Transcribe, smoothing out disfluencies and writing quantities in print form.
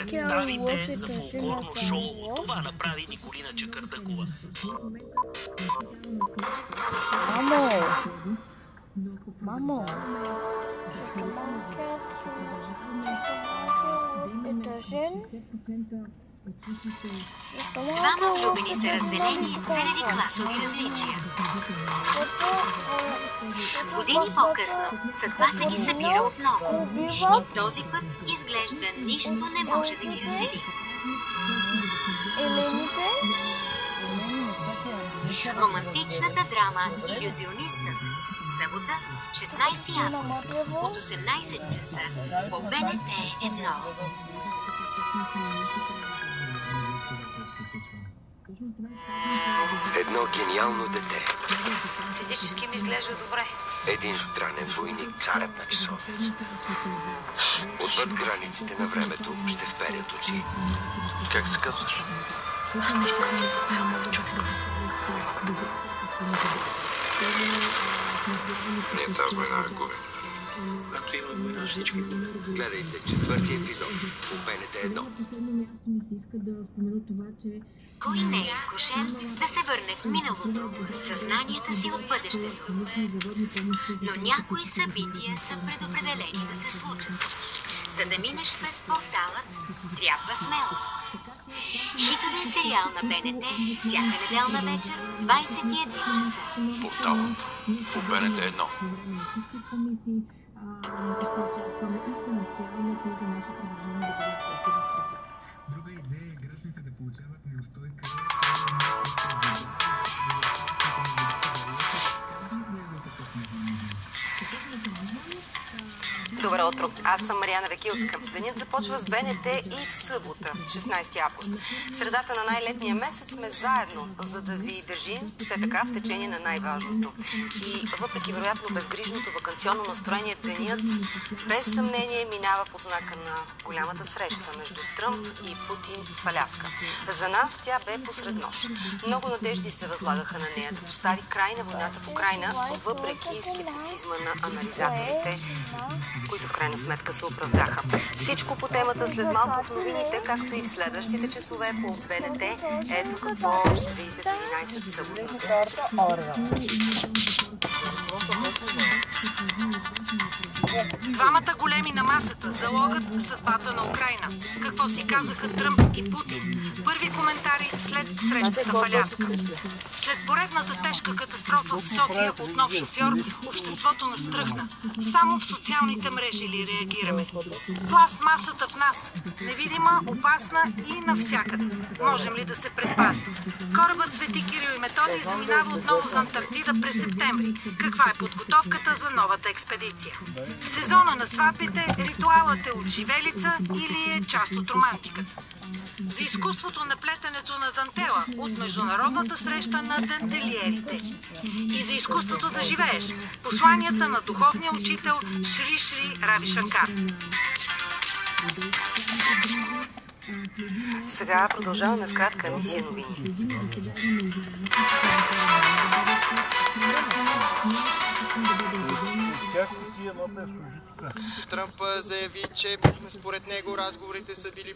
представите за фолклорно шоу. Това направи Николина Чакърдъкова. Мамо! Двама влюбени са разделени заради класови различия. Години по-късно съдбата ги събира отново. И този път изглежда нищо не може да ги раздели. Романтичната драма "Илюзионистът" в събота, 16 август от 18 часа по БНТ 1. Едно гениално дете. Физически ми изглежда добре. Един странен войник. Царят на часовниците. Отвъд границите на времето ще вперят очи. Как се казваш? Аз не искам да се умея, човек съм. Ние тази война я губим. Когато има война, всички губят. Гледайте четвърти епизод по БНТ 1. Кой не е изкушен да се върне в миналото, съзнанията си от бъдещето? Но някои събития са предопределени да се случат. За да минеш през порталът, трябва смелост. Хитовия сериал на БНТ всяка неделна вечер, 21 часа. Порталът по БНТ 1. Друга идея е гражданите да получават неустойка. Добро утро, аз съм Мариана Векилска. Денят започва с БНТ и в събота, 16 август. В средата на най-летния месец сме заедно, за да ви държим все така в течение на най-важното. И въпреки вероятно безгрижното ваканционно настроение, денят без съмнение минава под знака на голямата среща между Тръмп и Путин в Аляска. За нас тя бе посред нощ. Много надежди се възлагаха на нея да постави край на войната в Украйна, въпреки скептицизма на анализаторите, които в крайна сметка се оправдаха. Всичко по темата след малко в новините, както и в следващите часове по БНТ. Ето какво ще видите до 11 съботната сутрин. Двамата големи на масата залогът съдбата на Украйна. Какво си казаха Тръмп и Путин? Първи коментари след срещата в Аляска. След поредната тежка катастрофа в София от нов шофьор, обществото настръхна. Само в социалните мрежи ли реагираме? Пластмасата в нас. Невидима, опасна и навсякъде. Можем ли да се предпазим? Корабът Свети Кирил и Методий заминава отново за Антарктида през септември. Каква е подготовката за новата експедиция? В сезона на сватбите ритуалът е от живелица или е част от романтиката? За изкуството на плетенето на дантела от международната среща на дантелиерите. И за изкуството да живееш. Посланията на духовния учител Шри Шри Рави Шанкар. Сега продължаваме с кратка емисия новини. Тръмп заяви, че според него разговорите са били